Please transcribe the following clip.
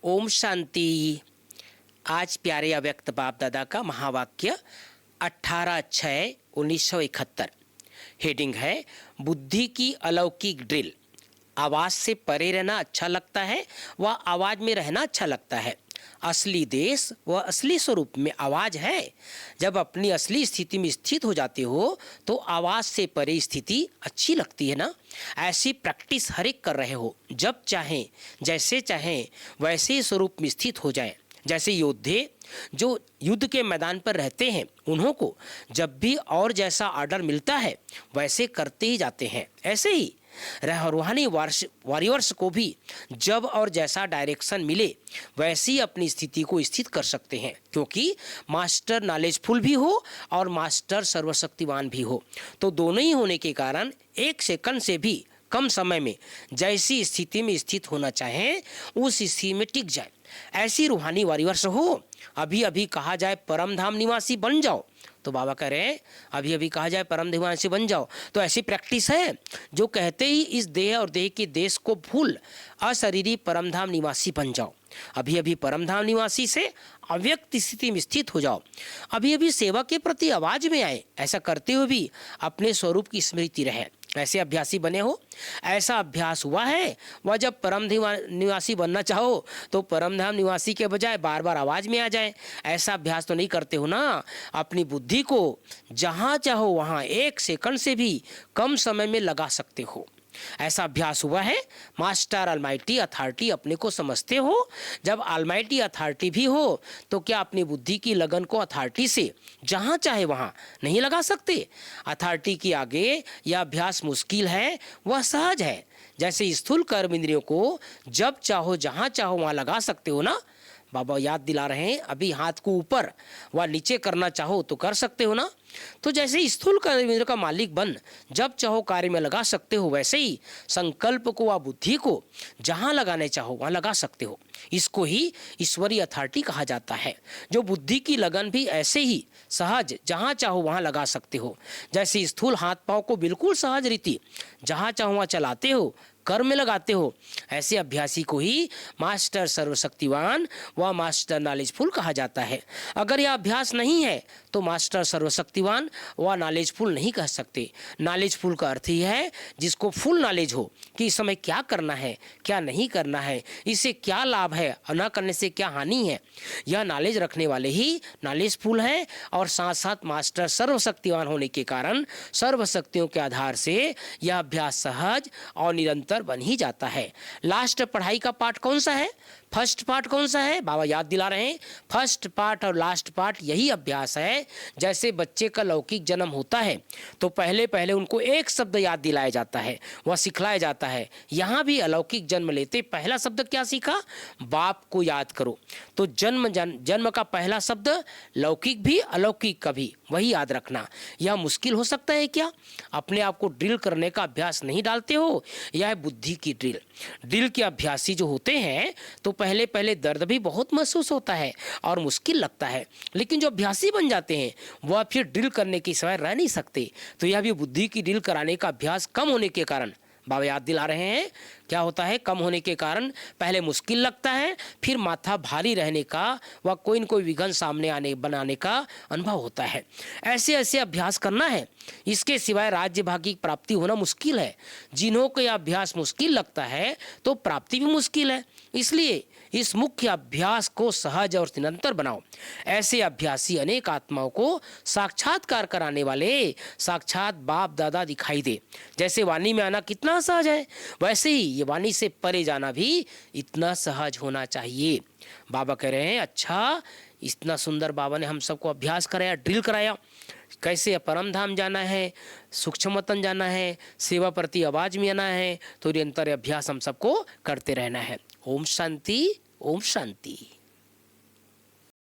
ओम शांति। आज प्यारे अव्यक्त बाप दादा का महावाक्य 18/6/1971। हेडिंग है बुद्धि की अलौकिक ड्रिल। आवाज से परे रहना अच्छा लगता है व आवाज में रहना अच्छा लगता है। असली देश व असली स्वरूप में आवाज है। जब अपनी असली स्थिति में स्थित हो जाते हो तो आवाज से परे स्थिति अच्छी लगती है ना। ऐसी प्रैक्टिस हर एक कर रहे हो। जब चाहें जैसे चाहें वैसे स्वरूप में स्थित हो जाएं। जैसे योद्धे जो युद्ध के मैदान पर रहते हैं, उन्हों को जब भी और जैसा ऑर्डर मिलता है वैसे करते ही जाते हैं। ऐसे ही रूहानी वॉरियर्स को भी जब और जैसा डायरेक्शन मिले वैसी अपनी स्थिति को स्थित कर सकते हैं, क्योंकि मास्टर नॉलेजफुल भी हो और मास्टर सर्वशक्तिवान भी हो। तो दोनों ही होने के कारण एक सेकंड से भी कम समय में जैसी स्थिति में स्थित होना चाहें उस स्थिति में टिक जाए। ऐसी रूहानी वॉरियर्स हो। अभी अभी कहा जाए परम धाम निवासी बन जाओ, तो बाबा कह रहे हैं अभी अभी कहा जाए परम निवासी बन जाओ। तो ऐसी प्रैक्टिस है जो कहते ही इस देह और देह के देश को भूल अशरीरी परम धाम निवासी बन जाओ। अभी अभी परम धाम निवासी से अव्यक्त स्थिति में स्थित हो जाओ। अभी अभी सेवा के प्रति आवाज में आए। ऐसा करते हुए भी अपने स्वरूप की स्मृति रहे। ऐसे अभ्यासी बने हो। ऐसा अभ्यास हुआ है। वह जब परम निवासी बनना चाहो तो परम धाम निवासी के बजाय बार बार आवाज में आ जाए। ऐसा अभ्यास तो नहीं करते हो ना। अपनी बुद्धि को जहाँ चाहो वहाँ एक सेकंड से भी कम समय में लगा सकते हो। ऐसा अभ्यास हुआ है। मास्टर ऑलमाइटी अथॉरिटी अपने को समझते हो। जब ऑलमाइटी अथॉरिटी भी हो तो क्या अपनी बुद्धि की लगन को अथॉरिटी से जहां चाहे वहां नहीं लगा सकते? अथॉरिटी के आगे यह अभ्यास मुश्किल है, वह सहज है। जैसे स्थूल कर्म इंद्रियों को जब चाहो जहां चाहो वहां लगा सकते हो ना। बाबा याद दिला रहे हैं अभी हाथ को ऊपर व नीचे करना चाहो तो कर सकते हो ना। तो जैसे स्थूल कर्मेंद्र का मालिक बन जब चाहो कार्य में लगा सकते हो, वैसे ही संकल्प को व बुद्धि को जहां लगाने चाहो वहां लगा सकते हो। इसको ही ईश्वरीय अथॉरिटी कहा जाता है। जो बुद्धि की लगन भी ऐसे ही सहज जहां चाहो वहां लगा सकते हो। जैसे स्थूल हाथ पांव को बिल्कुल सहज रीति जहां चाहो वहां चलाते हो, कर्म में लगाते हो, ऐसे अभ्यासी को ही मास्टर सर्वशक्तिवान व मास्टर नॉलेजफुल कहा जाता है। अगर यह अभ्यास नहीं है तो मास्टर सर्वशक्तिवान व नॉलेजफुल नहीं कह सकते। नॉलेजफुल का अर्थ ही है जिसको फुल नॉलेज हो कि इस समय क्या करना है, क्या नहीं करना है, इससे क्या लाभ है और न करने से क्या हानि है। यह नॉलेज रखने वाले ही नॉलेजफुल है। और साथ साथ मास्टर सर्वशक्तिवान होने के कारण सर्वशक्तियों के आधार से यह अभ्यास सहज और निरंतर बन ही जाता है। लास्ट पढ़ाई का पार्ट कौन सा है? फर्स्ट पार्ट कौन सा है? बाबा याद दिला रहे हैं फर्स्ट पार्ट और लास्ट पार्ट यही अभ्यास है। जैसे बच्चे का लौकिक जन्म होता है तो पहले पहले उनको एक शब्द याद दिलाया जाता है, वह सिखलाया जाता है। यहाँ भी अलौकिक जन्म लेते पहला शब्द क्या सीखा? बाप को याद करो। तो जन्म का पहला शब्द लौकिक भी अलौकिक का भी वही याद रखना। यह मुश्किल हो सकता है क्या? अपने आप को ड्रिल करने का अभ्यास नहीं डालते हो। यह है बुद्धि की ड्रिल। ड्रिल के अभ्यासी जो होते हैं तो पहले पहले दर्द भी बहुत महसूस होता है और मुश्किल लगता है, लेकिन जो अभ्यासी बन जाते हैं वह फिर ड्रिल करने के सिवाय रह नहीं सकते। तो यह भी बुद्धि की ड्रिल कराने का अभ्यास कम होने के कारण बाबा याद दिला रहे हैं क्या होता है। कम होने के कारण पहले मुश्किल लगता है, फिर माथा भारी रहने का व कोई न कोई विघ्न सामने बनाने का अनुभव होता है। ऐसे ऐसे अभ्यास करना है। इसके सिवाय राज्य भाग्य की प्राप्ति होना मुश्किल है। जिन्हों को यह अभ्यास मुश्किल लगता है तो प्राप्ति भी मुश्किल है। इसलिए इस मुख्य अभ्यास को सहज और निरंतर बनाओ। ऐसे अभ्यासी अनेक आत्माओं को साक्षात्कार कराने वाले साक्षात बाप दादा दिखाई दे। जैसे वाणी में आना कितना सहज है, वैसे ही ये वाणी से परे जाना भी इतना सहज होना चाहिए। बाबा कह रहे हैं अच्छा इतना सुंदर बाबा ने हम सबको अभ्यास कराया, ड्रिल कराया। कैसे परम धाम जाना है, सूक्ष्म वतन जाना है, सेवा प्रति आवाज में आना है, तो निरंतर अभ्यास हम सबको करते रहना है। ओम शांति, ओम शांति।